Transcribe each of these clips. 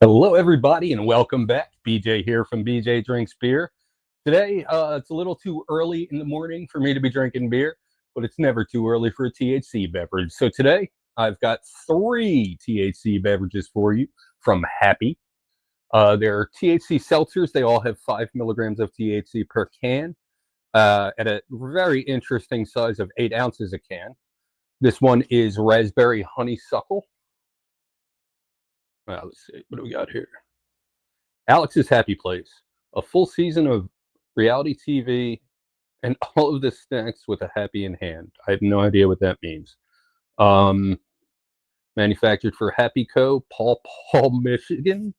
Hello, everybody, and welcome back. BJ here from BJ Drinks Beer. Today, it's a little too early in the morning for me to be drinking beer, but it's never too early for a THC beverage. So today, I've got 3 THC beverages for you from Happi. They're THC Seltzers. They all have 5 milligrams of THC per can at a very interesting size of 8 ounces a can. This one is Raspberry Honeysuckle. Let's see, what do we got here? Alex's Happy Place, a full season of reality TV and all of the snacks with a happy in hand. I have no idea what that means. Manufactured for Happy Co., Paw Paw, Michigan.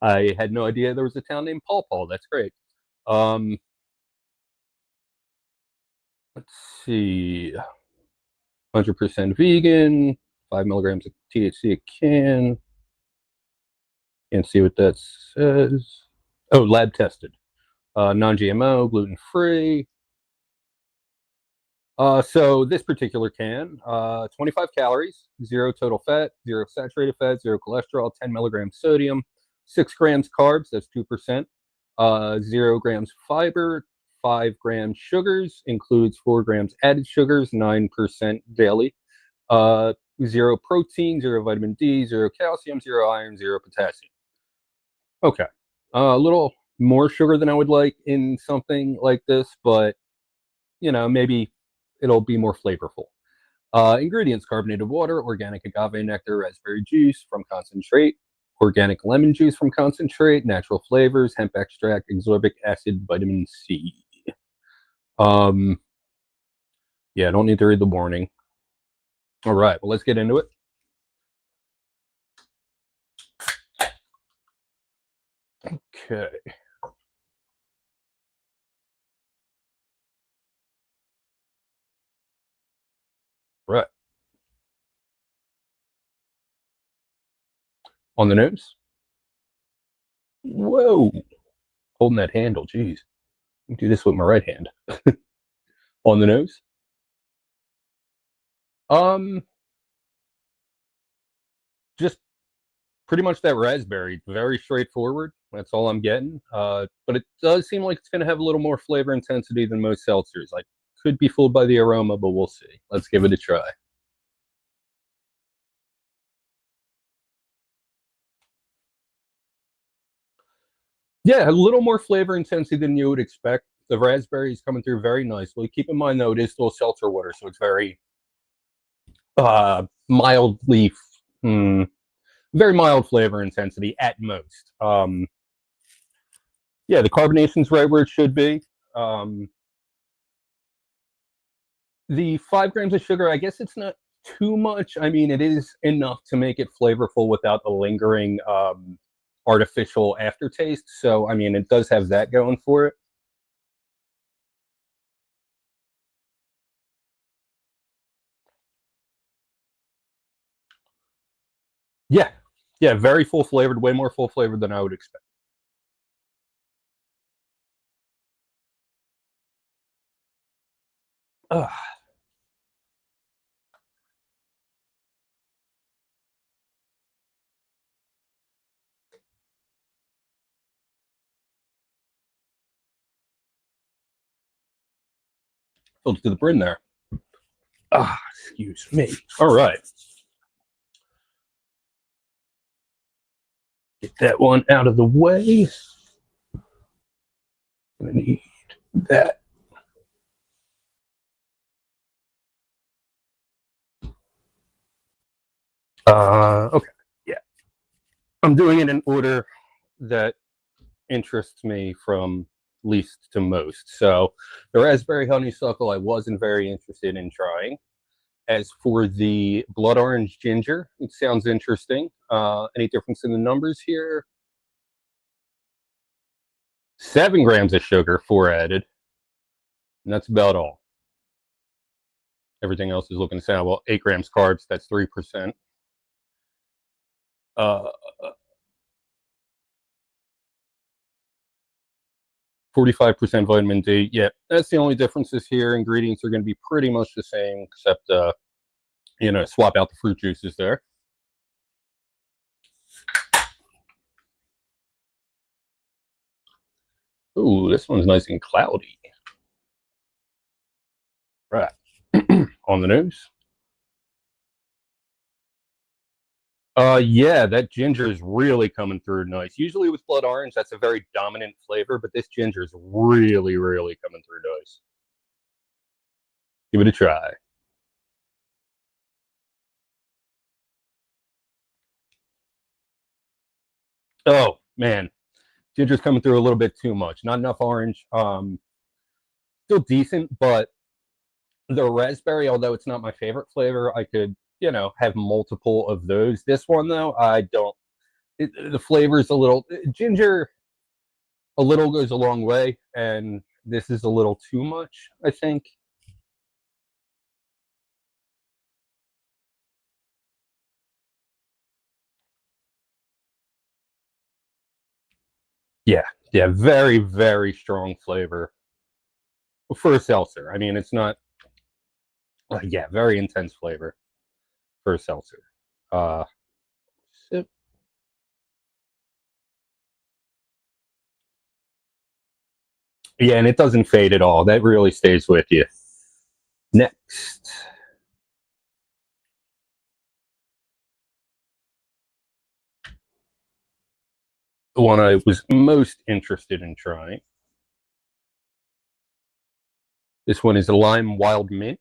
I had no idea there was a town named Paw Paw. That's great. Let's see. 100% vegan, 5 milligrams of THC a can. Can't see what that says. Oh, lab tested. Non-GMO, gluten-free. So this particular can, 25 calories, 0 total fat, 0 saturated fat, 0 cholesterol, 10 milligrams sodium, 6 grams carbs, that's 2%, 0 grams fiber, 5 grams sugars, includes 4 grams added sugars, 9% daily, 0 protein, 0 vitamin D, 0 calcium, 0 iron, 0 potassium. Okay, a little more sugar than I would like in something like this, but you know, maybe it'll be more flavorful. Ingredients: carbonated water, organic agave nectar, raspberry juice from concentrate, organic lemon juice from concentrate, natural flavors, hemp extract, ascorbic acid, vitamin C. Yeah, I don't need to read the warning. All right, well, let's get into it. Okay. Right. On the nose. Whoa. Holding that handle, geez. Do this with my right hand. On the nose. Just pretty much that raspberry. Very straightforward. That's all I'm getting. But it does seem like it's going to have a little more flavor intensity than most seltzers. I could be fooled by the aroma, but we'll see. Let's give it a try. Yeah, a little more flavor intensity than you would expect. The raspberry is coming through very nicely. Keep in mind, though, it is still seltzer water, so it's very mildly, very mild flavor intensity at most. Yeah, the carbonation's right where it should be. The 5 grams of sugar, I guess it's not too much. I mean, it is enough to make it flavorful without a lingering artificial aftertaste. So, I mean, it does have that going for it. Yeah, yeah, very full flavored, way more full flavored than I would expect. Ugh. Filled to the brim there. Excuse me. All right. Get that one out of the way. I'm gonna need that. Okay. Yeah. I'm doing it in order that interests me from least to most. So the raspberry honeysuckle, I wasn't very interested in trying. As for the blood orange ginger, it sounds interesting. Any difference in the numbers here? 7 grams of sugar, 4 added. And that's about all. Everything else is looking to sound well. 8 grams carbs, that's 3%. 45% vitamin D. Yeah, that's the only differences here. Ingredients are going to be pretty much the same, except, swap out the fruit juices there. Ooh, this one's nice and cloudy. Right. On the nose. Yeah, that ginger is really coming through nice. Usually with blood orange, that's a very dominant flavor, but this ginger is really, really coming through nice. Give it a try. Oh man, ginger's coming through a little bit too much. Not enough orange. Still decent, but the raspberry, although it's not my favorite flavor, I could, have multiple of those. This one though, I don't. The flavor is a little ginger. A little goes a long way, and this is a little too much, I think. Yeah, yeah, very, very strong flavor for a seltzer. I mean, it's not. Yeah, very intense flavor for a seltzer. Uh, sip. Yeah, and it doesn't fade at all. That really stays with you. Next, the one I was most interested in trying. This one is a lime wild mint.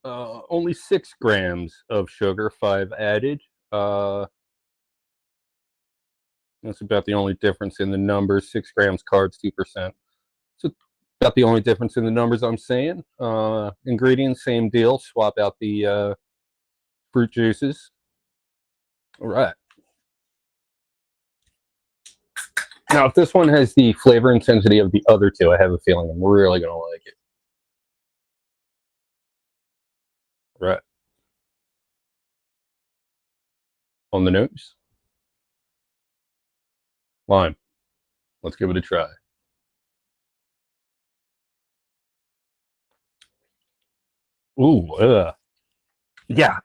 Only 6 grams of sugar, 5 added. Uh, that's about the only difference in the numbers. 6 grams carbs, 2%. So about the only difference in the numbers I'm saying. Ingredients, same deal. Swap out the fruit juices. All right. Now, if this one has the flavor intensity of the other two, I have a feeling I'm really going to like it. Right. On the nose, lime. Let's give it a try. Ooh, yeah.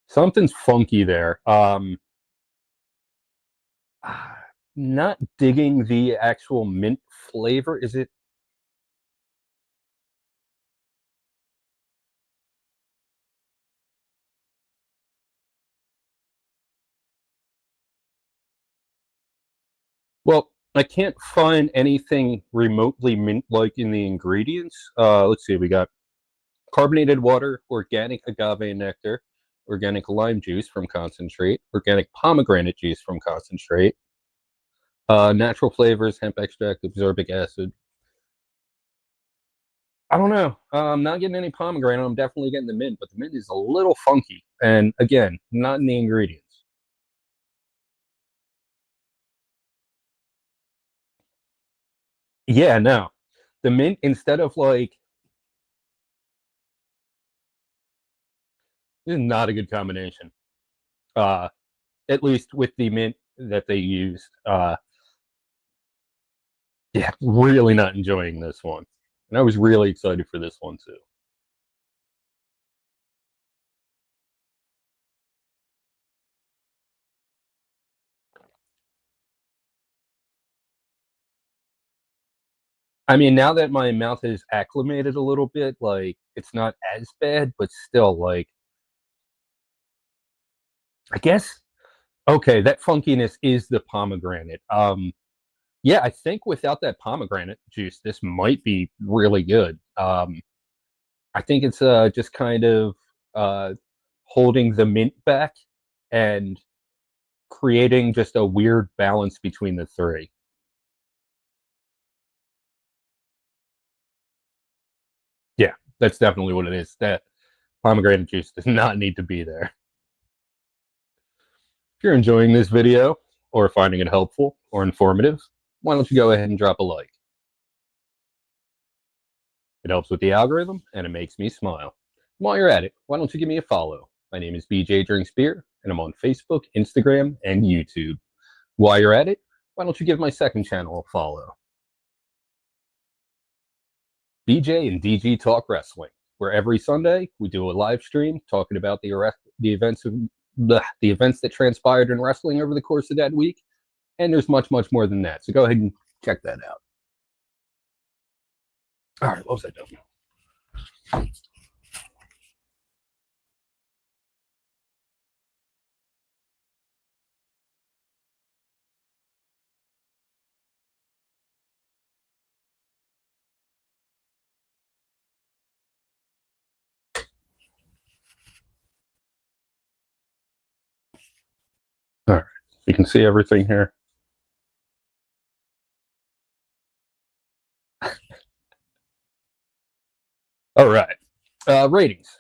Something's funky there. Not digging the actual mint flavor. Is it? Well, I can't find anything remotely mint-like in the ingredients. Let's see. We got carbonated water, organic agave nectar, organic lime juice from concentrate, organic pomegranate juice from concentrate, natural flavors, hemp extract, absorbic acid. I don't know. I'm not getting any pomegranate. I'm definitely getting the mint, but the mint is a little funky. And again, not in the ingredients. Yeah, no. The mint, instead of like, this is not a good combination. Uh, at least with the mint that they used. Yeah, really not enjoying this one. And I was really excited for this one too. I mean, now that my mouth is acclimated a little bit, like it's not as bad, but still, like I guess okay, that funkiness is the pomegranate. Yeah, I think without that pomegranate juice, this might be really good. I think it's just kind of holding the mint back and creating just a weird balance between the three. Yeah, that's definitely what it is. That pomegranate juice does not need to be there. If you're enjoying this video or finding it helpful or informative, why don't you go ahead and drop a like? It helps with the algorithm and it makes me smile. While you're at it, why don't you give me a follow? My name is BJ Drinks Beer, and I'm on Facebook, Instagram, and YouTube. While you're at it, why don't you give my second channel a follow? BJ and DG Talk Wrestling, where every Sunday we do a live stream talking about the events of the events that transpired in wrestling over the course of that week. And there's much, much more than that. So go ahead and check that out. All right, what was I doing? All right, you can see everything here. All right, ratings.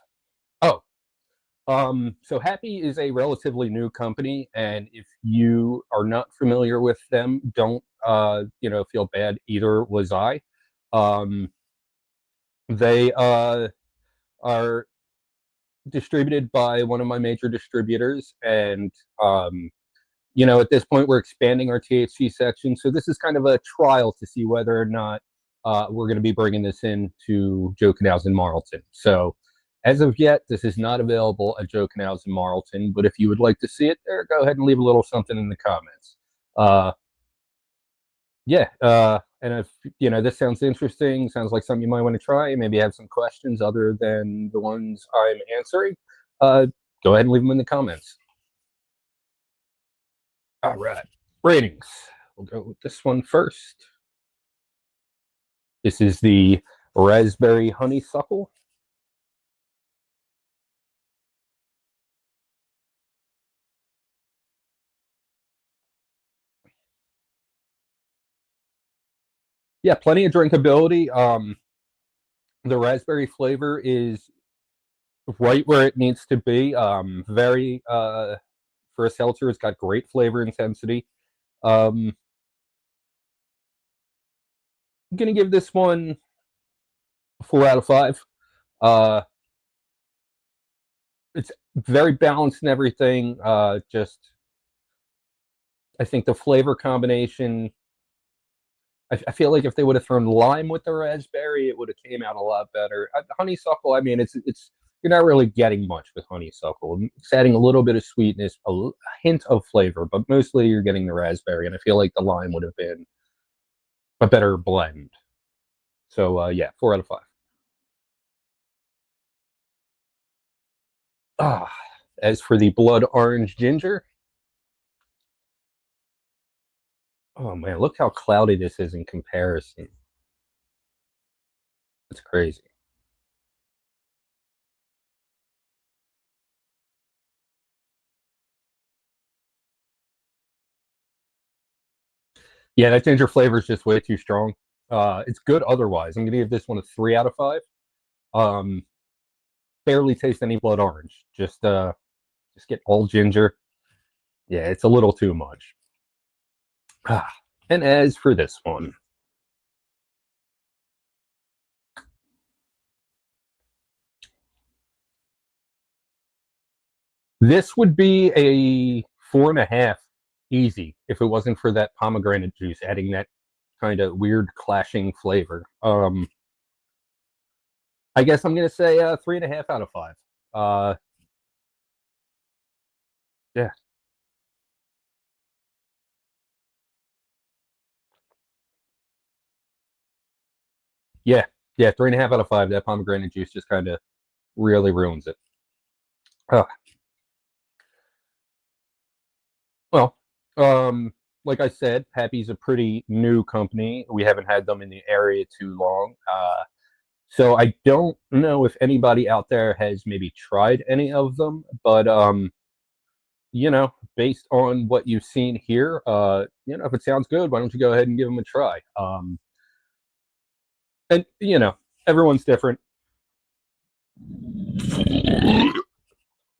Oh, so Happi is a relatively new company, and if you are not familiar with them, don't feel bad. Either was I. Um, they are distributed by one of my major distributors, and at this point we're expanding our THC section. So this is kind of a trial to see whether or not we're going to be bringing this in to Joe Canals in Marlton. So as of yet, this is not available at Joe Canals in Marlton, but if you would like to see it there, go ahead and leave a little something in the comments. And if this sounds interesting, sounds like something you might want to try, maybe have some questions other than the ones I'm answering, go ahead and leave them in the comments. All right, ratings. We'll go with this one first. This is the raspberry honeysuckle. Yeah, plenty of drinkability. The raspberry flavor is right where it needs to be. Very for a seltzer, it's got great flavor intensity. I'm gonna give this one a 4 out of 5. Uh, it's very balanced and everything. Just I think the flavor combination. I feel like if they would have thrown lime with the raspberry, it would have came out a lot better. Honeysuckle, I mean, it's you're not really getting much with honeysuckle. It's adding a little bit of sweetness, a hint of flavor, but mostly you're getting the raspberry, and I feel like the lime would have been a better blend. So yeah, 4 out of 5. Ah, as for the blood orange ginger, oh man, look how cloudy this is in comparison. It's crazy. Yeah, that ginger flavor is just way too strong. It's good otherwise. I'm gonna give this one a 3 out of 5. Um, barely taste any blood orange. Just get all ginger. Yeah, it's a little too much. And as for this one, this would be a 4.5 easy if it wasn't for that pomegranate juice adding that kind of weird clashing flavor. I guess I'm gonna say 3.5 out of 5. Uh, yeah, yeah, yeah, 3.5 out of 5. That pomegranate juice just kind of really ruins it. Uh, well, like I said, Happy's a pretty new company. We haven't had them in the area too long. So I don't know if anybody out there has maybe tried any of them, but based on what you've seen here, if it sounds good, why don't you go ahead and give them a try? And everyone's different.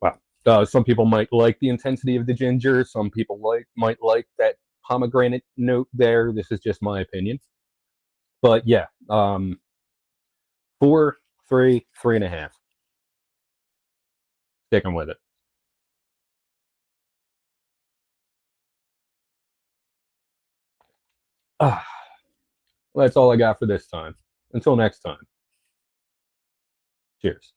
Wow. Some people might like the intensity of the ginger. Some people might like that pomegranate note there. This is just my opinion. But yeah, 4, 3, 3.5. Sticking with it. Ah, well, that's all I got for this time. Until next time. Cheers.